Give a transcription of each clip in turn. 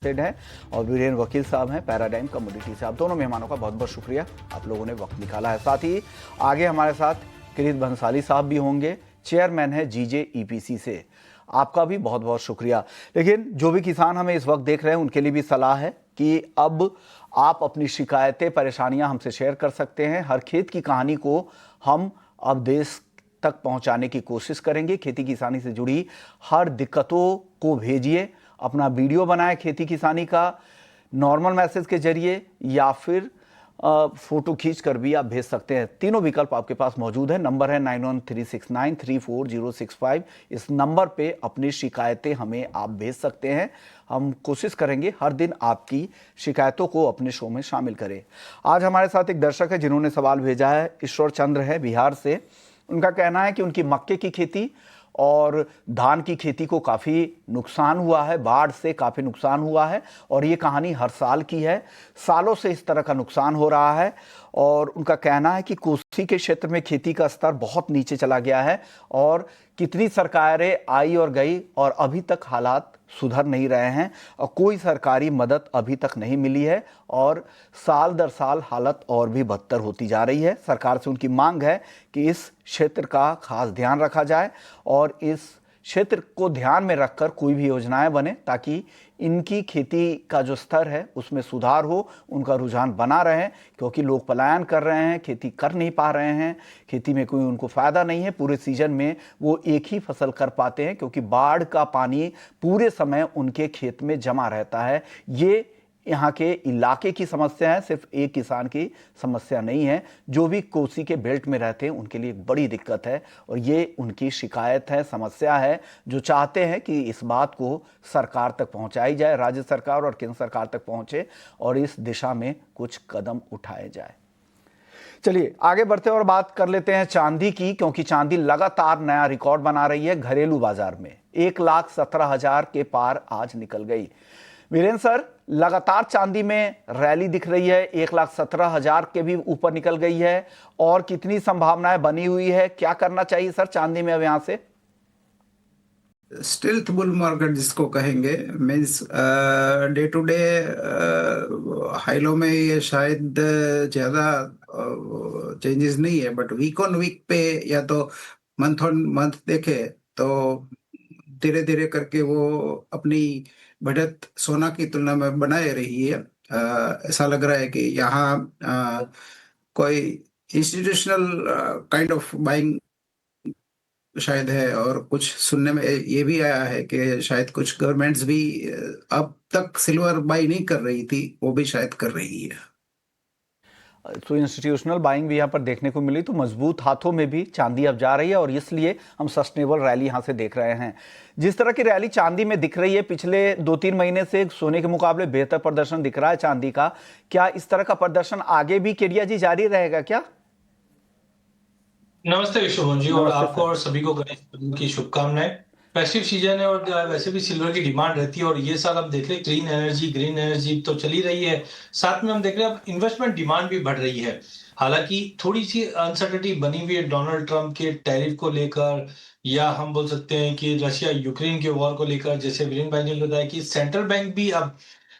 हैं और वीरेन वकील साहब हैं पैराडाइम कमोडिटी से। आप दोनों मेहमानों का बहुत बहुत शुक्रिया, आप लोगों ने वक्त निकाला है। साथ ही आगे हमारे साथ किरीट भंसाली साहब भी होंगे, चेयरमैन है GJEPC से। आपका भी बहुत बहुत शुक्रिया। लेकिन जो भी किसान हमें इस वक्त देख रहे हैं उनके लिए भी सलाह है कि अब आप अपनी शिकायतें, परेशानियां हमसे शेयर कर सकते हैं। हर खेत की कहानी को हम अब देश तक पहुंचाने की कोशिश करेंगे। खेती किसानी से जुड़ी हर दिक्कतों को भेजिए, अपना वीडियो बनाएं खेती किसानी का नॉर्मल मैसेज के जरिए या फिर फोटो खींच कर भी आप भेज सकते हैं। तीनों विकल्प आपके पास मौजूद है। नंबर है 9136934065। इस नंबर पे अपनी शिकायतें हमें आप भेज सकते हैं। हम कोशिश करेंगे हर दिन आपकी शिकायतों को अपने शो में शामिल करें। आज हमारे साथ एक दर्शक है जिन्होंने सवाल भेजा है, ईश्वर चंद्र है बिहार से। उनका कहना है कि उनकी मक्के की खेती और धान की खेती को काफ़ी नुकसान हुआ है, बाढ़ से काफ़ी नुकसान हुआ है और ये कहानी हर साल की है। सालों से इस तरह का नुकसान हो रहा है और उनका कहना है कि कोसी के क्षेत्र में खेती का स्तर बहुत नीचे चला गया है और कितनी सरकारें आई और गई और अभी तक हालात सुधर नहीं रहे हैं और कोई सरकारी मदद अभी तक नहीं मिली है और साल दर साल हालत और भी बदतर होती जा रही है। सरकार से उनकी मांग है कि इस क्षेत्र का खास ध्यान रखा जाए और इस क्षेत्र को ध्यान में रखकर कोई भी योजनाएं बने ताकि इनकी खेती का जो स्तर है उसमें सुधार हो, उनका रुझान बना रहे, क्योंकि लोग पलायन कर रहे हैं, खेती कर नहीं पा रहे हैं, खेती में कोई उनको फ़ायदा नहीं है। पूरे सीजन में वो एक ही फसल कर पाते हैं क्योंकि बाढ़ का पानी पूरे समय उनके खेत में जमा रहता है। ये यहाँ के इलाके की समस्या है, सिर्फ एक किसान की समस्या नहीं है। जो भी कोसी के बेल्ट में रहते हैं उनके लिए एक बड़ी दिक्कत है और ये उनकी शिकायत है, समस्या है, जो चाहते हैं कि इस बात को सरकार तक पहुंचाई जाए, राज्य सरकार और केंद्र सरकार तक पहुंचे और इस दिशा में कुछ कदम उठाए जाए। चलिए आगे बढ़ते और बात कर लेते हैं चांदी की, क्योंकि चांदी लगातार नया रिकॉर्ड बना रही है। घरेलू बाजार में 1,17,000 के पार आज निकल गई। वीरेंद्र सर, लगातार चांदी में रैली दिख रही है, 1,17,000 के भी ऊपर निकल गई है और कितनी संभावनाएं बनी हुई है, क्या करना चाहिए सर चांदी में अब यहां से? स्टिल्थ बुल मार्केट जिसको कहेंगे, means day to day high low में ये शायद ज्यादा चेंजेस नहीं है, बट वीक ऑन वीक पे या तो मंथ ऑन मंथ देखे तो धीरे धीरे करके वो अपनी बढ़त सोना की तुलना में बनाए रही है। ऐसा लग रहा है कि यहाँ कोई इंस्टीट्यूशनल काइंड ऑफ बाइंग शायद है और कुछ सुनने में ये भी आया है कि शायद कुछ गवर्नमेंट्स भी अब तक सिल्वर बाई नहीं कर रही थी, वो भी शायद कर रही है। तो इंस्टीट्यूशनल बाइंग भी यहाँ पर देखने को मिली, तो मजबूत हाथों में भी चांदी अब जा रही है और इसलिए हम सस्टेनेबल रैली यहाँ से देख रहे हैं। जिस तरह की रैली चांदी में दिख रही है, पिछले 2-3 महीने से सोने के मुकाबले बेहतर प्रदर्शन दिख रहा है चांदी का। क्या इस तरह का प्रदर्शन आगे भी केडिया जी जारी रहेगा क्या? नमस्ते विश्वभन जी, और नमस्ते आपको सर। और सभी को गणेश चतुर्थी की शुभकामनाएं। फेस्टिव सीजन है और वैसे भी सिल्वर की डिमांड रहती है और ये साल हम देख रहे हैं ग्रीन एनर्जी तो चली रही है, साथ में हम देख रहे हैं अब इन्वेस्टमेंट डिमांड भी बढ़ रही है। हालांकि थोड़ी सी अनसर्टेनिटी बनी हुई है डोनाल्ड ट्रंप के टैरिफ को लेकर, या हम बोल सकते हैं कि रशिया यूक्रेन के वॉर को लेकर। जैसे वीरेन भाई ने बताया कि सेंट्रल बैंक भी अब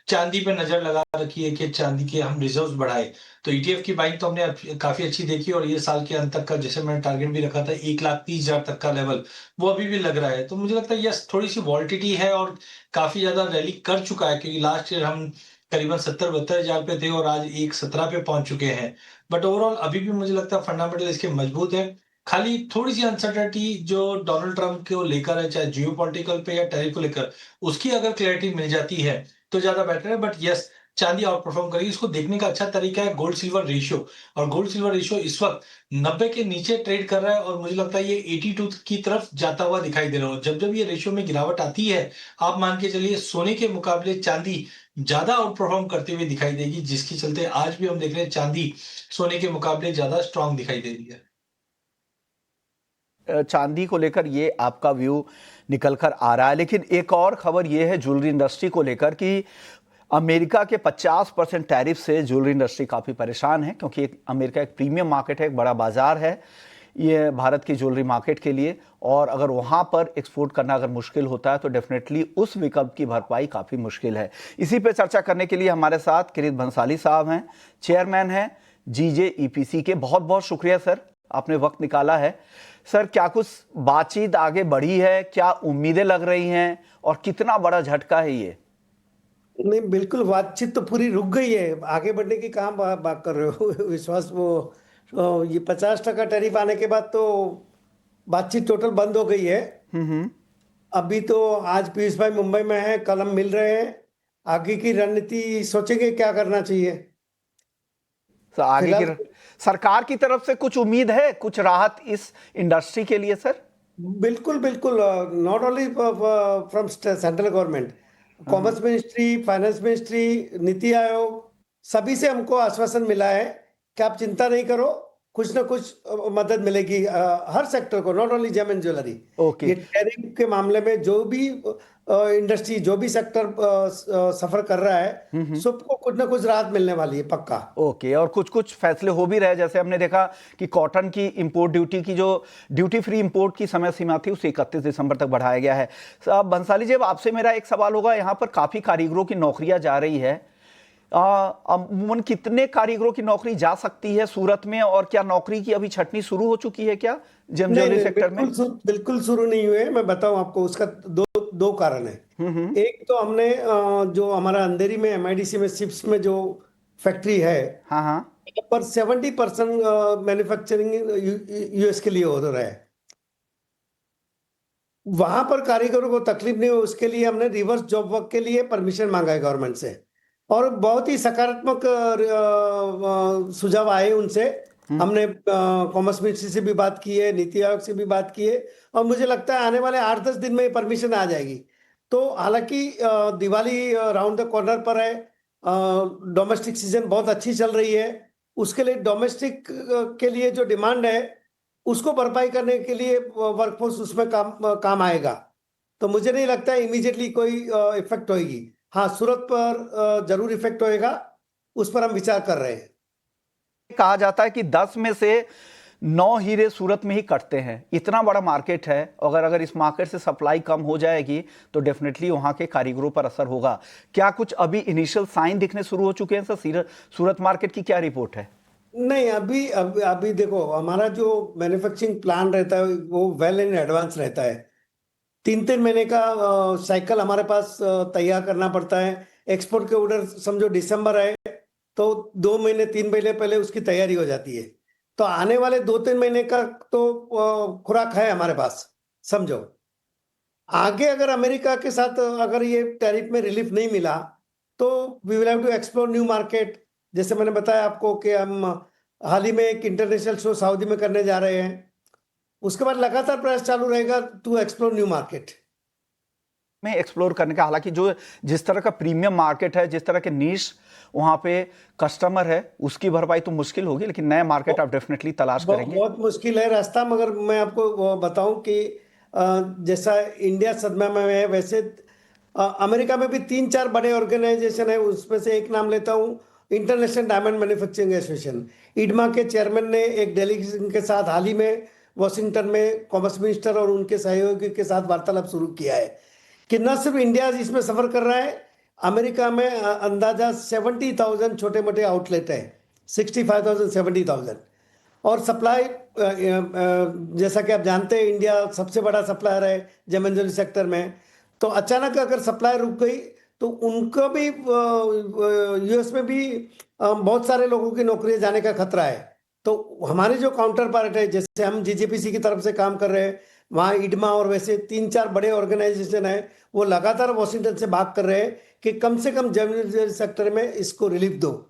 चांदी पे नजर लगा रखी है कि चांदी के हम रिजर्व्स बढ़ाए। तो ईटीएफ की बाइंग तो हमने काफी अच्छी देखी और ये साल के अंत तक का, जैसे मैंने टारगेट भी रखा था 1,30,000 तक का लेवल, वो अभी भी लग रहा है। तो मुझे लगता है यस, थोड़ी सी वॉल्टिटी है और काफी ज्यादा रैली कर चुका है, क्योंकि लास्ट ईयर हम करीबन 70-72 हजार पे थे और आज 1,17 पे पहुंच चुके हैं। बट ओवरऑल अभी भी मुझे लगता है फंडामेंटल इसके मजबूत है। खाली थोड़ी सी अनसर्टेनिटी जो डोनाल्ड ट्रंप को लेकर है, चाहे जियो पॉलिटिकल पे या टैरिफ को लेकर, उसकी अगर क्लैरिटी मिल जाती है तो ज्यादा बेटर है। बट यस, चांदी आउट परफॉर्म करेगी। इसको देखने का अच्छा तरीका है गोल्ड सिल्वर रेशियो, और गोल्ड सिल्वर रेशियो इस वक्त 90 के नीचे ट्रेड कर रहा है और मुझे लगता है ये 82 की तरफ जाता हुआ दिखाई दे रहा है। जब जब ये रेशियो में गिरावट आती है, आप मान के चलिए सोने के मुकाबले चांदी ज्यादा आउट परफॉर्म करते हुए दिखाई देगी, जिसके चलते आज भी हम देख रहे हैं चांदी सोने के मुकाबले ज्यादा स्ट्रांग दिखाई दे रही है। चांदी को लेकर ये आपका व्यू निकल कर आ रहा है, लेकिन एक और खबर ये है ज्वेलरी इंडस्ट्री को लेकर कि अमेरिका के 50% टैरिफ से ज्वेलरी इंडस्ट्री काफ़ी परेशान है, क्योंकि अमेरिका एक प्रीमियम मार्केट है, एक बड़ा बाजार है। ये भारत की ज्वेलरी मार्केट के लिए, और अगर वहाँ पर एक्सपोर्ट करना अगर मुश्किल होता है तो डेफिनेटली उस विकल्प की भरपाई काफ़ी मुश्किल है। इसी पे चर्चा करने के लिए हमारे साथ किरीट भंसाली साहब हैं, चेयरमैन हैं GJEPC के। बहुत बहुत शुक्रिया सर, आपने वक्त निकाला है। सर, क्या कुछ बातचीत आगे बढ़ी है, क्या उम्मीदें लग रही हैं और कितना बड़ा झटका है ये? नहीं, बिल्कुल बातचीत तो पूरी रुक गई है। आगे बढ़ने की कहाँ बात कर रहे हो? विश्वास ये 50% टैरिफ आने के बाद तो बातचीत टोटल बंद हो गई है। अभी तो आज पीयूष भाई मुंबई में है, कल हम मिल रहे हैं, आगे की रणनीति सोचेंगे क्या करना चाहिए। तो आगे की सरकार की तरफ से कुछ उम्मीद है, कुछ राहत इस इंडस्ट्री के लिए सर? बिल्कुल बिल्कुल, not only from central government, commerce ministry, finance ministry, NITI Aayog, सभी से हमको आश्वासन मिला है कि आप चिंता नहीं करो, कुछ ना कुछ मदद मिलेगी हर सेक्टर को, not only gem and jewellery. Okay. ये टैरिफ के मामले में जो भी इंडस्ट्री, जो भी सेक्टर सफर कर रहा है, सबको कुछ ना कुछ राहत मिलने वाली है पक्का। ओके, और कुछ कुछ फैसले हो भी रहे, जैसे हमने देखा कि कॉटन की इंपोर्ट ड्यूटी की जो ड्यूटी फ्री इंपोर्ट की समय सीमा थी उसे 31 दिसंबर तक बढ़ाया गया है। अब भंसाली जी, अब आपसे मेरा एक सवाल होगा, यहाँ पर काफी कारीगरों की नौकरियां जा रही है, अमूमन कितने कारीगरों की नौकरी जा सकती है सूरत में, और क्या नौकरी की अभी छटनी शुरू हो चुकी है क्या जेम ज्वेलरी सेक्टर में? बिल्कुल शुरू नहीं हुए। मैं बताऊं आपको, उसका दो कारण है। एक तो हमने जो हमारा अंधेरी में MIDC में शिप्स में जो फैक्ट्री है, हाँ, पर 70% मैन्युफैक्चरिंग US के लिए हो रहा है। वहां पर कारीगरों को तकलीफ नहीं हो, उसके लिए हमने रिवर्स जॉब वर्क के लिए परमिशन मांगा है गवर्नमेंट से, और बहुत ही सकारात्मक सुझाव आए उनसे। हमने कॉमर्स मिनिस्ट्री से भी बात की है, नीति आयोग से भी बात की है, और मुझे लगता है आने वाले 8-10 दिन में परमिशन आ जाएगी। तो हालांकि दिवाली राउंड द कॉर्नर पर है, डोमेस्टिक सीजन बहुत अच्छी चल रही है, उसके लिए डोमेस्टिक के लिए जो डिमांड है उसको भरपाई करने के लिए वर्कफोर्स उसमें काम आएगा। तो मुझे नहीं लगता है इमीडिएटली कोई इफेक्ट होगी। हाँ, सूरत पर जरूर इफेक्ट होएगा, उस पर हम विचार कर रहे हैं। कहा जाता है कि 10 में से 9 हीरे सूरत में ही कटते हैं, इतना बड़ा मार्केट है। अगर इस मार्केट से सप्लाई कम हो जाएगी तो डेफिनेटली वहां के कारीगरों पर असर होगा। क्या कुछ अभी इनिशियल साइन दिखने शुरू हो चुके हैं सर? सूरत मार्केट की क्या रिपोर्ट है? नहीं, अभी देखो, हमारा जो मैन्युफैक्चरिंग प्लान रहता है वो वेल इन एडवांस रहता है। 3-3 महीने का साइकिल हमारे पास तैयार करना पड़ता है। एक्सपोर्ट के ऑर्डर समझो दिसंबर आए तो 2 महीने 3 महीने पहले उसकी तैयारी हो जाती है। तो आने वाले 2-3 महीने का तो खुराक है हमारे पास, समझो। आगे अगर अमेरिका के साथ अगर ये टैरिफ में रिलीफ नहीं मिला तो we will have to explore new market. जैसे मैंने बताया आपको कि हम हाल ही में एक इंटरनेशनल शो सऊदी में करने जा रहे हैं, उसके बाद लगातार प्रयास चालू रहेगा टू एक्सप्लोर न्यू मार्केट में एक्सप्लोर करने का। हालांकि जो जिस तरह का प्रीमियम मार्केट है, जिस तरह के नीश वहां पे कस्टमर है, उसकी भरपाई तो मुश्किल होगी, लेकिन नया मार्केट आप डेफिनेटली तलाश करेंगे। बहुत मुश्किल है रास्ता। मगर मैं आपको बताऊं कि जैसा इंडिया सदमा में है, वैसे अमेरिका में भी 3-4 बड़े ऑर्गेनाइजेशन है। उसमें से एक नाम लेता हूं, इंटरनेशनल डायमंड मैन्युफैक्चरिंग एसोसिएशन। इडमा के चेयरमैन ने एक डेलीगेशन के साथ हाल ही में वॉशिंगटन में कॉमर्स मिनिस्टर और उनके सहयोगी के साथ वार्तालाप शुरू किया है कि न सिर्फ इंडिया इसमें सफर कर रहा है, अमेरिका में अंदाजा 70,000 छोटे मोटे आउटलेट है, 65,000 70,000। और सप्लाई, जैसा कि आप जानते हैं, इंडिया सबसे बड़ा सप्लायर है जेम एंड ज्वेलरी सेक्टर में। तो अचानक अगर सप्लाई रुक गई तो उनको भी US में भी बहुत सारे लोगों की नौकरियां जाने का खतरा है। तो हमारे जो काउंटर पार्ट है, जैसे हम GJPC की तरफ से काम कर रहे हैं, वहाँ इडमा और वैसे 3-4 बड़े ऑर्गेनाइजेशन है, वो लगातार वॉशिंगटन से बात कर रहे हैं कि कम से कम जेम एंड ज्वेलरी सेक्टर में इसको रिलीफ दो।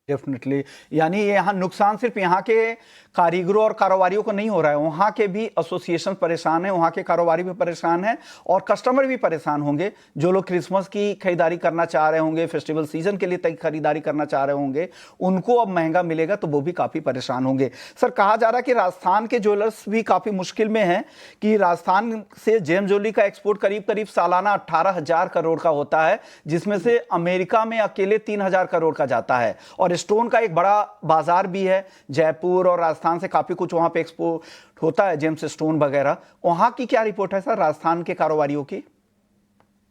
डेफिनेटली, यानी यहाँ नुकसान सिर्फ यहाँ के कारीगरों और कारोबारियों को नहीं हो रहा है, वहाँ के भी एसोसिएशन परेशान है, वहाँ के कारोबारी भी परेशान है, और कस्टमर भी परेशान होंगे। जो लोग क्रिसमस की खरीदारी करना चाह रहे होंगे, फेस्टिवल सीजन के लिए खरीदारी करना चाह रहे होंगे, उनको अब महंगा मिलेगा तो वो भी काफ़ी परेशान होंगे। सर, कहा जा रहा है कि राजस्थान के ज्वेलर्स भी काफ़ी मुश्किल में हैं कि राजस्थान से जेम ज्वेलरी का एक्सपोर्ट करीब करीब सालाना 18,000 करोड़ का होता है, जिसमें से अमेरिका में अकेले 3,000 करोड़ का जाता है, और और स्टोन का एक बड़ा बाजार भी है, जयपुर और राजस्थान से काफी कुछ वहां पे एक्सपोर्ट होता है, जेम्स स्टोन वगैरह। वहां की क्या रिपोर्ट है सर राजस्थान के कारोबारियों की?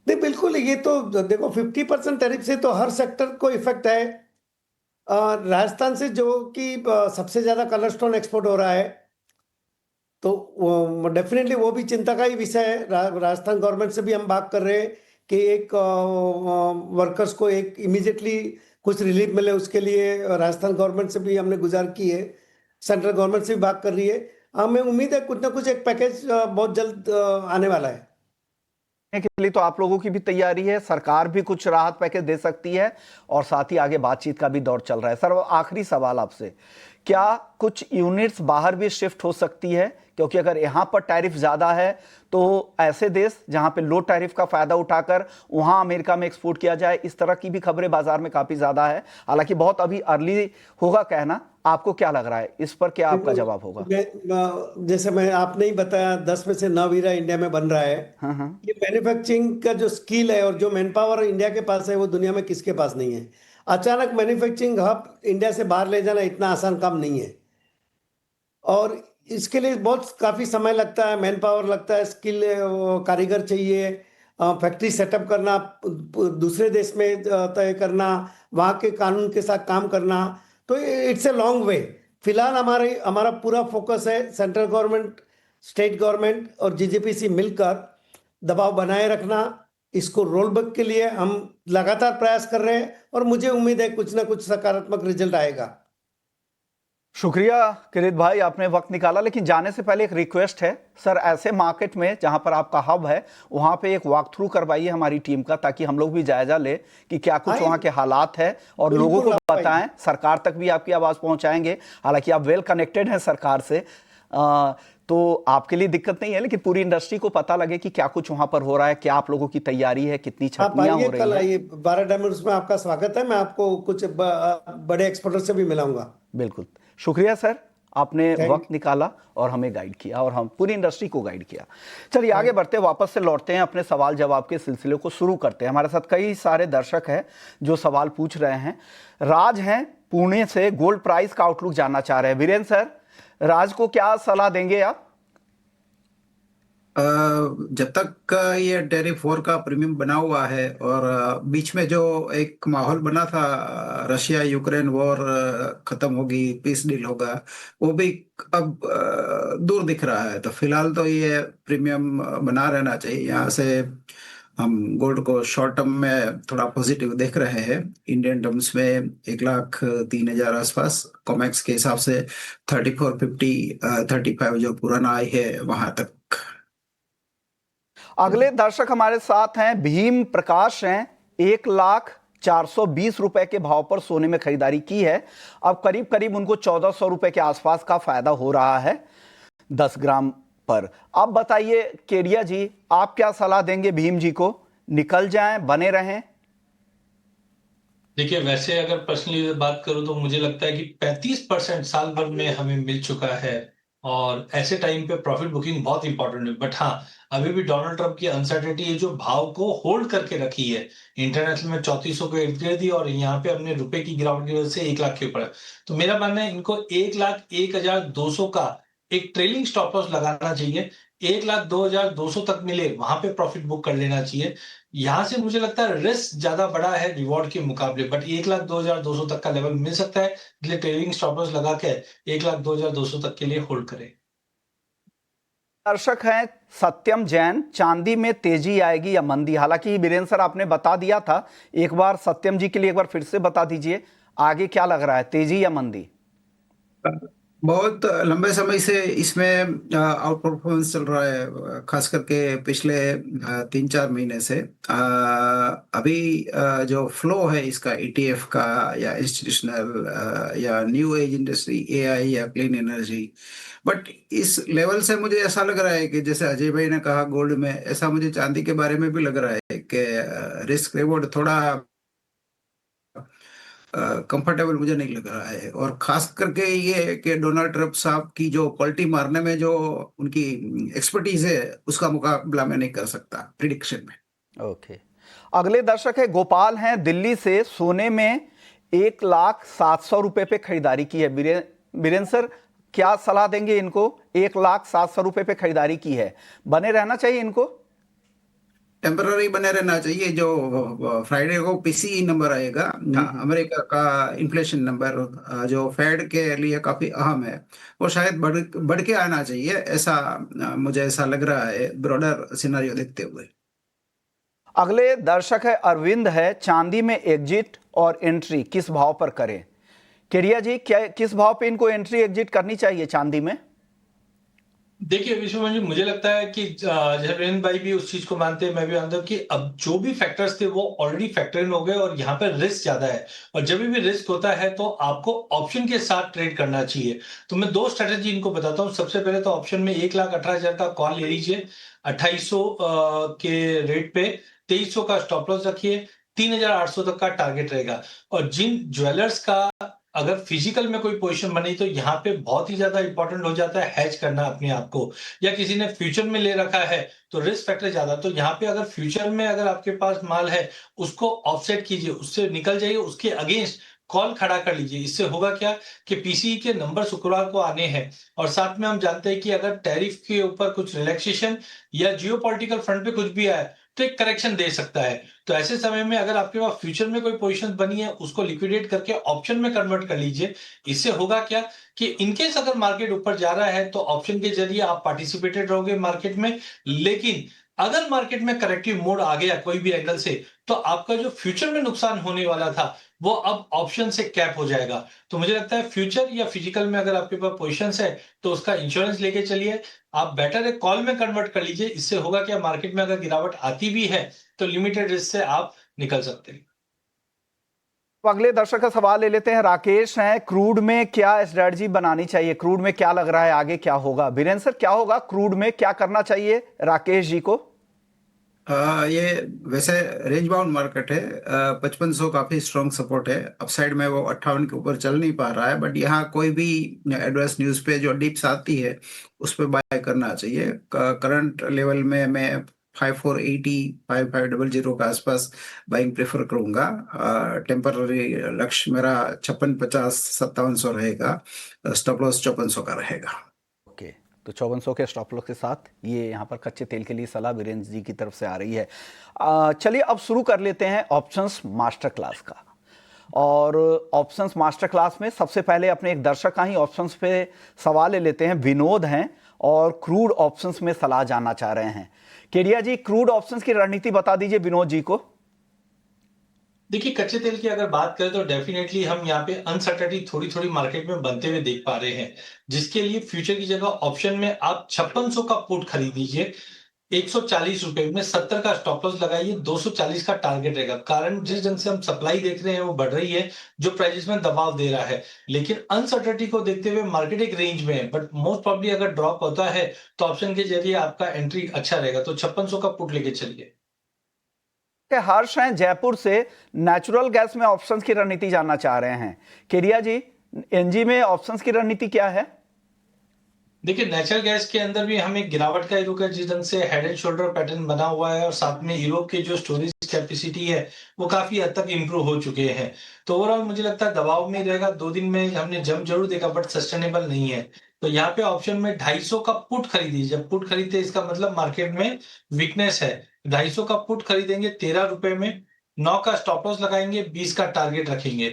नहीं, बिल्कुल, ये तो देखो 50% टैरिफ से तो हर सेक्टर को इफेक्ट है। राजस्थान से जो कि सबसे ज्यादा कलर स्टोन एक्सपोर्ट हो रहा है, तो डेफिनेटली वो भी चिंता का ही विषय है। राजस्थान गवर्नमेंट से भी हम बात कर रहे हैं कि एक वर्कर्स को एक इमीडिएटली कुछ रिलीफ मिले, उसके लिए राजस्थान गवर्नमेंट से भी हमने गुजार की है। सेंट्रल गवर्नमेंट से भी बात कर रही है। हमें उम्मीद है कुछ ना कुछ एक पैकेज बहुत जल्द आने वाला है। के लिए तो आप लोगों की भी तैयारी है, सरकार भी कुछ राहत पैकेज दे सकती है और साथ ही आगे बातचीत का भी दौर चल रहा है। सर आखिरी सवाल आपसे, क्या कुछ यूनिट्स बाहर भी शिफ्ट हो सकती है? क्योंकि अगर यहां पर टैरिफ ज्यादा है तो ऐसे देश जहां पे लो टैरिफ का फायदा उठाकर वहां अमेरिका में एक्सपोर्ट किया जाए, इस तरह की भी खबरें बाजार में काफी ज्यादा है। हालांकि बहुत अभी अर्ली होगा कहना, आपको क्या लग रहा है इस पर, क्या आपका जवाब होगा? जैसे मैं आपने ही बताया, 10 में से 9 हीरा इंडिया में बन रहा है। हाँ। ये मैन्युफैक्चरिंग का जो स्किल है और जो मैन पावर इंडिया के पास है, वो दुनिया में किसके पास नहीं है। अचानक मैन्युफैक्चरिंग हब इंडिया से बाहर ले जाना इतना आसान काम नहीं है, और इसके लिए बहुत काफी समय लगता है, मैन पावर लगता है, स्किल कारीगर चाहिए, फैक्ट्री सेटअप करना, दूसरे देश में तय करना, वहाँ के कानून के साथ काम करना, तो इट्स ए लॉन्ग वे। फिलहाल हमारा पूरा फोकस है सेंट्रल गवर्नमेंट, स्टेट गवर्नमेंट और जीजेपीसी मिलकर दबाव बनाए रखना। इसको रोल बैक के लिए हम लगातार प्रयास कर रहे हैं और मुझे उम्मीद है कुछ ना कुछ सकारात्मक रिजल्ट आएगा। शुक्रिया किरीट भाई, आपने वक्त निकाला। लेकिन जाने से पहले एक रिक्वेस्ट है सर, ऐसे मार्केट में जहां पर आपका हब है वहां पे एक वॉक थ्रू करवाइए हमारी टीम का, ताकि हम लोग भी जायजा ले कि क्या कुछ वहां के हालात है और लोगों को बताएं। सरकार तक भी आपकी आवाज पहुंचाएंगे। हालांकि आप वेल कनेक्टेड हैं सरकार से, तो आपके लिए दिक्कत नहीं है, लेकिन पूरी इंडस्ट्री को पता लगे कि क्या कुछ वहां पर हो रहा है, क्या आप लोगों की तैयारी है, कितनी छटनियां हो रही कल है। आइए, 12 डायमंड्स में आपका स्वागत है। मैं आपको कुछ बड़े एक्सपोर्टर से भी मिलाऊंगा। बिल्कुल, शुक्रिया सर, आपने वक्त निकाला और हमें गाइड किया और हम पूरी इंडस्ट्री को गाइड किया। चलिए आगे बढ़ते, वापस से लौटते हैं, अपने सवाल जवाब के सिलसिले को शुरू करते हैं। हमारे साथ कई सारे दर्शक हैं जो सवाल पूछ रहे हैं। राज हैं पुणे से, गोल्ड प्राइस का आउटलुक जानना चाह रहे हैं। वीरेंद्र सर, राज को क्या सलाह देंगे आप? जब तक ये टैरिफ वॉर का प्रीमियम बना हुआ है और बीच में जो एक माहौल बना था, रशिया यूक्रेन वॉर खत्म होगी, पीस डील होगा, वो भी अब दूर दिख रहा है। तो फिलहाल तो ये प्रीमियम बना रहना चाहिए। यहाँ से हम गोल्ड को शॉर्ट टर्म में थोड़ा पॉजिटिव देख रहे हैं। इंडियन टर्म्स में 1,03,000 आसपास, कॉमेक्स के हिसाब से 3450 35 जो पुराना आई है वहां तक। अगले दर्शक हमारे साथ हैं भीम प्रकाश हैं। 1,420 रुपए के भाव पर सोने में खरीदारी की है। अब करीब करीब उनको 1,400 रुपए के आसपास का फायदा हो रहा है 10 ग्राम पर। अब बताइए केडिया जी, आप क्या सलाह देंगे भीम जी को? निकल जाएं, बने रहें? देखिए, वैसे अगर पर्सनली बात करूं तो मुझे लगता है कि 35% साल भर में हमें मिल चुका है और ऐसे टाइम पे प्रॉफिट बुकिंग बहुत इंपॉर्टेंट है। बट हाँ, अभी भी डोनाल्ड ट्रंप की अनसर्टेनिटी है जो भाव को होल्ड करके रखी है। इंटरनेशनल में 3400 को इर्द गिर्द दी और यहाँ पे अपने रुपए की गिरावट की वजह से 1 लाख के ऊपर है। तो मेरा मानना है इनको 1,01,200 का एक ट्रेलिंग स्टॉप लॉस लगाना चाहिए। 1,02,200 तक मिले वहां पे प्रॉफिट बुक कर लेना चाहिए। यहां से मुझे लगता है रिस्क ज्यादा बड़ा है रिवॉर्ड के मुकाबले, बट 1,02,200 तक का लेवल मिल सकता है, इसलिए ट्रेलिंग स्टॉप लॉस लगा के 1,02,200 तक के लिए होल्ड करें। दर्शक हैं सत्यम जैन, चांदी में तेजी आएगी या मंदी? हालांकि बीरेंद्र सर आपने बता दिया था, एक बार सत्यम जी के लिए एक बार फिर से बता दीजिए, आगे क्या लग रहा है, तेजी या मंदी? बहुत लंबे समय से इसमें आउट परफॉर्मेंस चल रहा है, खास करके पिछले 3-4 महीने से। अभी जो फ्लो है इसका ईटीएफ का या इंस्टीट्यूशनल या न्यू एज इंडस्ट्री, एआई या क्लीन एनर्जी, बट इस लेवल से मुझे ऐसा लग रहा है कि जैसे अजय भाई ने कहा गोल्ड में, ऐसा मुझे चांदी के बारे में भी लग रहा है कि रिस्क रिवॉर्ड थोड़ा कंफर्टेबल मुझे नहीं लग रहा है। और खास करके ये कि डोनाल्ड ट्रंप साहब की जो पलटी मारने में जो उनकी एक्सपर्टीज है, उसका मुकाबला मैं नहीं कर सकता प्रिडिक्शन में। ओके, अगले दर्शक है गोपाल हैं दिल्ली से, सोने में 1,07,000 पे खरीदारी की है। बीरेन सर, क्या सलाह देंगे इनको? 1,07,000 पे खरीदारी की है, बने रहना चाहिए इनको? टेम्पररी बने रहना चाहिए। जो फ्राइडे को पीसीई नंबर आएगा, अमेरिका का इन्फ्लेशन नंबर, जो फेड के लिए काफी अहम है, वो शायद बढ़ के आना चाहिए, ऐसा मुझे ऐसा लग रहा है ब्रॉडर सिनेरियो देखते हुए। अगले दर्शक है अरविंद है, चांदी में एग्जिट और एंट्री किस भाव पर करें? केडिया जी, क्या किस भाव पे इनको एंट्री एग्जिट करनी चाहिए चांदी में? देखिए विश्वमन जी, मुझे लगता है कि जैसे वीरेंद्र भाई भी उस चीज को मानते हैं, मैं भी मानता हूँ कि अब जो भी फैक्टर्स थे वो ऑलरेडी फैक्टर इन हो गए और यहाँ पर रिस्क ज्यादा है। और जब भी रिस्क होता है तो आपको ऑप्शन के साथ ट्रेड करना चाहिए। तो मैं दो स्ट्रेटेजी इनको बताता हूँ। सबसे पहले तो ऑप्शन में 1,18,000 का कॉल ले लीजिए 2800 के रेट पे, 2300 का स्टॉप लॉस रखिए, 3,800 तक का टारगेट रहेगा। और जिन ज्वेलर्स का अगर फिजिकल में कोई पोजीशन बनी तो यहाँ पे बहुत ही ज्यादा इंपॉर्टेंट हो जाता है हैज करना अपने आप को, या किसी ने फ्यूचर में ले रखा है तो रिस्क फैक्टर ज्यादा। तो यहाँ पे अगर फ्यूचर में अगर आपके पास माल है उसको ऑफसेट कीजिए, उससे निकल जाइए, उसके अगेंस्ट कॉल खड़ा कर लीजिए। इससे होगा क्या कि पीसीई के नंबर शुक्रवार को आने हैं और साथ में हम जानते हैं कि अगर टैरिफ के ऊपर कुछ रिलैक्सेशन या जियोपॉलिटिकल फ्रंट पे कुछ भी आए तो एक करेक्शन दे सकता है। तो ऐसे समय में अगर आपके पास फ्यूचर में कोई पोजीशन बनी है उसको लिक्विडेट करके ऑप्शन में कन्वर्ट कर लीजिए। इससे होगा क्या कि इनकेस अगर मार्केट ऊपर जा रहा है तो ऑप्शन के जरिए आप पार्टिसिपेटेड रहोगे मार्केट में, लेकिन अगर मार्केट में करेक्टिव मोड आ गया कोई भी एंगल से तो आपका जो फ्यूचर में नुकसान होने वाला था वो अब ऑप्शन से कैप हो जाएगा। तो मुझे लगता है फ्यूचर या फिजिकल में अगर आपके पास पोजीशंस है तो उसका इंश्योरेंस लेके चलिए। आप बेटर एक कॉल में कन्वर्ट कर लीजिए। इससे होगा क्या, मार्केट में अगर गिरावट आती भी है तो लिमिटेड रिस्क से आप निकल सकते हैं। तो अगले दर्शक का सवाल ले लेते हैं। राकेश हैं, क्रूड में क्या स्ट्रेटजी बनानी चाहिए? क्रूड में क्या लग रहा है आगे क्या होगा? बीरेंद्र सर, क्या होगा क्रूड में, क्या करना चाहिए राकेश जी को? ये वैसे रेंज बाउंड मार्केट है। 5500 काफी स्ट्रॉन्ग सपोर्ट है। अपसाइड में वो 58 के ऊपर चल नहीं पा रहा है, बट यहाँ कोई भी एडवर्स न्यूज पे जो डिप्स आती है उस पे बाय करना चाहिए। करंट लेवल में मैं 5480 5500 के आसपास बाइंग प्रेफर करूंगा। टेम्पररी लक्ष्य मेरा 5650 5700 रहेगा। स्टॉप लॉस 5400 का रहेगा। ओके, तो 5400 के स्टॉप लॉस के साथ ये यहाँ पर कच्चे तेल के लिए सलाह बीरेंद्र जी की तरफ से आ रही है। चलिए अब शुरू कर लेते हैं ऑप्शंस मास्टर क्लास का। और ऑप्शंस मास्टर क्लास में सबसे पहले अपने एक दर्शक का ही ऑप्शंस पे सवाल ले लेते हैं। विनोद हैं और क्रूड ऑप्शंस में सलाह जानना चाह रहे हैं। केडिया जी, क्रूड ऑप्शंस की रणनीति बता दीजिए विनोद जी को। देखिए कच्चे तेल की अगर बात करें तो डेफिनेटली हम यहाँ पे अनसर्टेनिटी थोड़ी थोड़ी मार्केट में बनते हुए देख पा रहे हैं, जिसके लिए फ्यूचर की जगह ऑप्शन में आप 5600 का पुट खरीद लीजिए 140 रुपए में, 70 का स्टॉप लॉस लगाइए, 240 का टारगेट रहेगा। कारण जिस ढंग से हम सप्लाई देख रहे हैं वो बढ़ रही है जो प्राइसेस में दबाव दे रहा है, लेकिन अनसर्टेनिटी को देखते हुए मार्केट एक रेंज में है, बट मोस्ट प्रॉब्ली अगर ड्रॉप होता है तो ऑप्शन के जरिए आपका एंट्री अच्छा रहेगा। तो 5600 का पुट लेके चलिए। हर्ष हैं जयपुर से, नेचुरल गैस में ऑप्शंस की रणनीति जानना चाह रहे हैं। केडिया जी, एनजी में ऑप्शंस की रणनीति क्या है? देखिए नेचुरल गैस के अंदर भी हमें गिरावट का ही रुख है, जिस ढंग से हेड एंड शोल्डर पैटर्न बना हुआ है और साथ में यूरोप के जो स्टोरेज कैपेसिटी है वो काफी हद तक इंप्रूव हो चुके हैं। तो ओवरऑल मुझे लगता है दबाव में रहेगा। 2 दिन में हमने जंप जरूर देखा बट सस्टेनेबल नहीं है। तो यहाँ पे ऑप्शन में 250 का पुट खरीदिए। जब पुट खरीदते इसका मतलब मार्केट में वीकनेस है। 250 का पुट खरीदेंगे 13 रुपए में, 9 का स्टॉप लॉस लगाएंगे, 20 का टारगेट रखेंगे।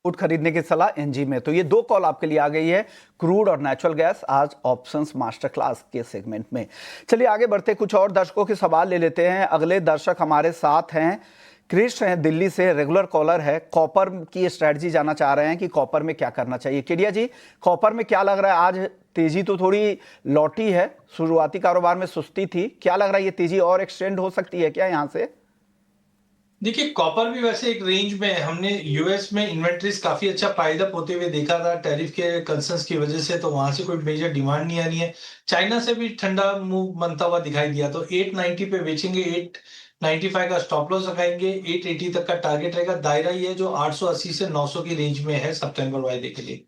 पुट खरीदने की सलाह एनजी में। तो ये दो कॉल आपके लिए आ गई है, क्रूड और नेचुरल गैस, आज ऑप्शंस मास्टर क्लास के सेगमेंट में। चलिए आगे बढ़ते, कुछ और दर्शकों के सवाल ले लेते हैं। अगले दर्शक हमारे साथ हैं, क्रिश हैं दिल्ली से, रेगुलर कॉलर है। कॉपर की स्ट्रेटजी जानना चाह रहे हैं कि कॉपर में क्या करना चाहिए। केडिया जी, कॉपर में क्या लग रहा है? आज तेजी तो थोड़ी लौटी है, शुरुआती कारोबार में सुस्ती थी, क्या लग रहा है ये तेजी और एक्सटेंड हो सकती है क्या यहाँ से? देखिए कॉपर भी वैसे एक रेंज में है। हमने यूएस में इन्वेंट्रीज काफी अच्छा पाइड अप होते हुए देखा था टैरिफ के कंसर्न्स की वजह से, तो वहां से कोई मेजर डिमांड नहीं आ रही है। चाइना से भी ठंडा मूव बनता हुआ दिखाई दिया। तो 890 पे बेचेंगे, 895 का स्टॉप लॉस लगाएंगे, 880 तक का टारगेट रहेगा। दायरा ही है जो 880 से 900 की रेंज में है सितंबर वाले के लिए।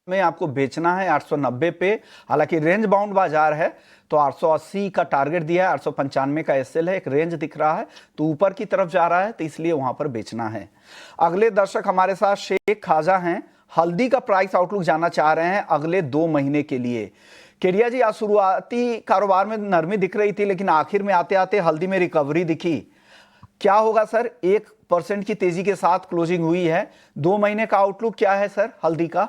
में आपको बेचना है 890 पे। हालांकि रेंज बाउंड बाजार है तो 880 का टारगेट दिया है, 895 का एसएल है, एक रेंज दिख रहा है तो ऊपर की तरफ जा रहा है तो इसलिए वहां पर बेचना है। अगले दर्शक हमारे साथ शेख खाजा हैं, हल्दी का प्राइस आउटलुक जानना चाह रहे हैं अगले 2 महीने के लिए। केडिया जी, आज शुरुआती कारोबार में नरमी दिख रही थी लेकिन आखिर में आते आते हल्दी में रिकवरी दिखी, क्या होगा सर? 1% की तेजी के साथ क्लोजिंग हुई है, 2 महीने का आउटलुक क्या है सर हल्दी का?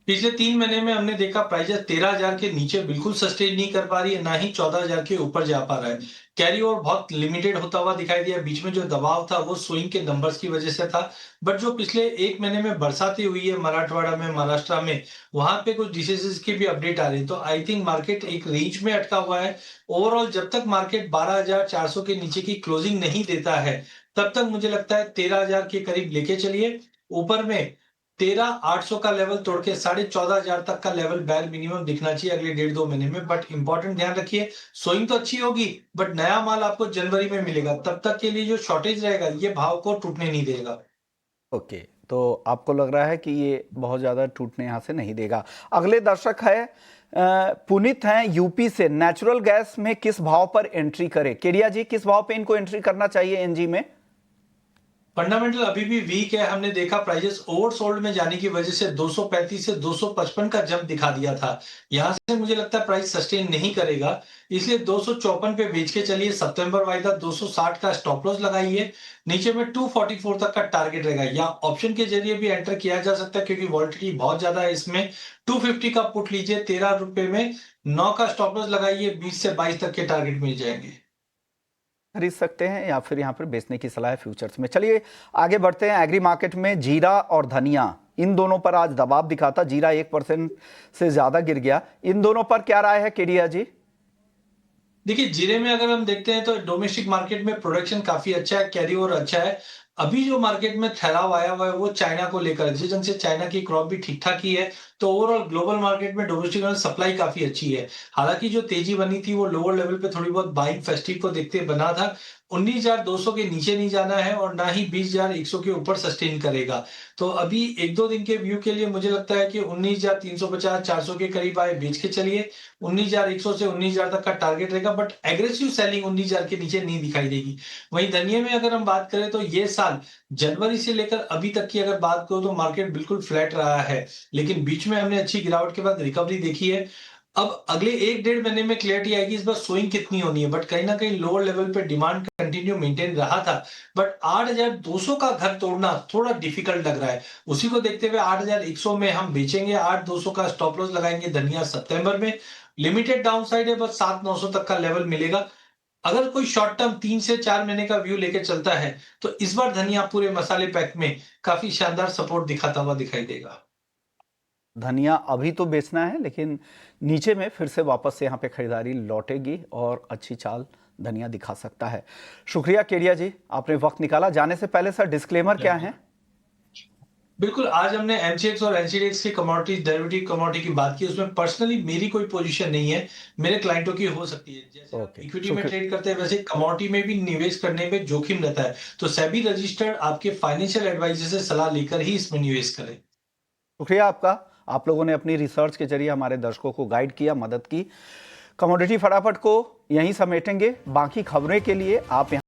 पिछले 3 महीने में हमने देखा प्राइजेस 13,000 के नीचे बिल्कुल सस्टेन नहीं कर पा रही है, ना ही 14,000 के ऊपर जा पा रहा है। कैरी ओवर बहुत लिमिटेड होता हुआ दिखाई दिया। बीच में जो दबाव था वो स्विंग के नंबर्स की वजह से था, बट जो पिछले 1 महीने में बरसातें हुई है मराठवाड़ा में, महाराष्ट्र में, वहां पे कुछ डिसीजेस की भी अपडेट आ रही है। तो आई थिंक मार्केट एक रेंज में अटका हुआ है। ओवरऑल जब तक मार्केट 12,400 के नीचे की क्लोजिंग नहीं देता है तब तक मुझे लगता है 13,000 के करीब लेके चलिए। ऊपर में 13,800 का लेवल तोड़ के 14,500 तक का लेवल बैर मिनिमम दिखना चाहिए अगले 1.5-2 महीने में। बट इंपॉर्टेंट ध्यान रखिए, सोइंग तो अच्छी होगी बट नया माल आपको जनवरी में मिलेगा, तब तक के लिए जो शॉर्टेज रहेगा ये भाव को टूटने नहीं देगा। ओके, तो आपको लग रहा है कि ये बहुत ज्यादा टूटने यहां से नहीं देगा। अगले दर्शक है पुनीत हैं यूपी से, नेचुरल गैस में किस भाव पर एंट्री करें? केडिया जी, किस भाव पे इनको एंट्री करना चाहिए एनजी में? फंडामेंटल अभी भी वीक है। हमने देखा प्राइजेस ओवरसोल्ड में जाने की वजह से 235 से 255 का जंप दिखा दिया था। यहां से मुझे लगता है प्राइस सस्टेन नहीं करेगा, इसलिए 254 पे बेच के चलिए। सितंबर वायदा 260 का स्टॉप लॉस लगाइए। नीचे में 244 तक का टारगेट रहेगा, या ऑप्शन के जरिए भी एंटर किया जा सकता है क्योंकि वॉल्टिलिटी बहुत ज्यादा है इसमें। 250 का पुट लीजिए, 13 रुपए में 9 का स्टॉप लॉस लगाइए, 20 से 22 तक के टारगेट मिल जाएंगे। खरीद सकते हैं या फिर यहाँ पर बेचने की सलाह है फ्यूचर्स में। चलिए आगे बढ़ते हैं। एग्री मार्केट में जीरा और धनिया, इन दोनों पर आज दबाव दिखा था, जीरा 1% से ज्यादा गिर गया। इन दोनों पर क्या राय है केडिया जी? देखिए, जीरे में अगर हम देखते हैं तो डोमेस्टिक मार्केट में प्रोडक्शन काफी अच्छा है, कैरी ओवर अच्छा है। अभी जो मार्केट में ठहराव आया हुआ है वो चाइना को लेकर, जिस ढंग से चाइना की क्रॉप भी ठीक ठाक ही है, तो ओवरऑल ग्लोबल मार्केट में डोमेस्टिक सप्लाई काफी अच्छी है। हालांकि जो तेजी बनी थी वो लोअर लेवल पे थोड़ी बहुत बाइंग फेस्टिव को देखते बना था। 19,200 के नीचे नहीं जाना है और ना ही 20,100 के ऊपर सस्टेन करेगा। तो अभी 1-2 दिन के व्यू के लिए मुझे लगता है कि 19,350 400 के करीब आए बेच के चलिए। 19,100 से 19,000 तक का टारगेट रहेगा, बट एग्रेसिव सेलिंग 19,000 के नीचे नहीं दिखाई देगी। वहीं धनिया में अगर हम बात करें तो ये साल जनवरी से लेकर अभी तक की अगर बात करो तो मार्केट बिल्कुल फ्लैट रहा है, लेकिन बीच में हमने अच्छी गिरावट के बाद रिकवरी देखी है। अब अगले 1-1.5 महीने में क्लैरिटी आएगी इस बार सोइंग कितनी होनी है, बट कहीं ना कहीं लोअर लेवल पे डिमांड कंटिन्यू मेंटेन रहा था, बट 8,200 का घर तोड़ना थोड़ा डिफिकल्ट लग रहा है। उसी को देखते हुए 8,100 में हम बेचेंगे, 8,200 का स्टॉप लॉस लगाएंगे धनिया सितंबर में। लिमिटेड डाउन साइड है, बस 7,900 तक का लेवल मिलेगा। अगर कोई शॉर्ट टर्म 3 से 4 महीने का व्यू लेकर चलता है तो इस बार धनिया पूरे मसाले पैक में काफी शानदार सपोर्ट दिखाता हुआ दिखाई देगा। धनिया अभी तो बेचना है लेकिन नीचे में फिर से वापस से यहाँ पे खरीदारी लौटेगी और अच्छी चाल धनिया दिखा सकता है। शुक्रिया केडिया जी, आपने वक्त निकाला। जाने से पहले सर डिस्क्लेमर क्या है? बिल्कुल, आज हमने एमसीएक्स और एनसीडीएक्स की कमोडिटीज, डेरिवेटिव कमोडिटी की बात की। उसमें पर्सनली मेरी कोई पोजीशन नहीं है, मेरे क्लाइंटों की हो सकती है। जैसे आप इक्विटी में ट्रेड करते हैं वैसे कमोडिटी में भी निवेश करने में जोखिम रहता है, तो सेबी रजिस्टर्ड आपके फाइनेंशियल एडवाइजर से सलाह लेकर ही इसमें निवेश करें। शुक्रिया आपका, आप लोगों ने अपनी रिसर्च के जरिए हमारे दर्शकों को गाइड किया, मदद की। कमोडिटी फटाफट को यहीं समेटेंगे। बाकी खबरें के लिए आप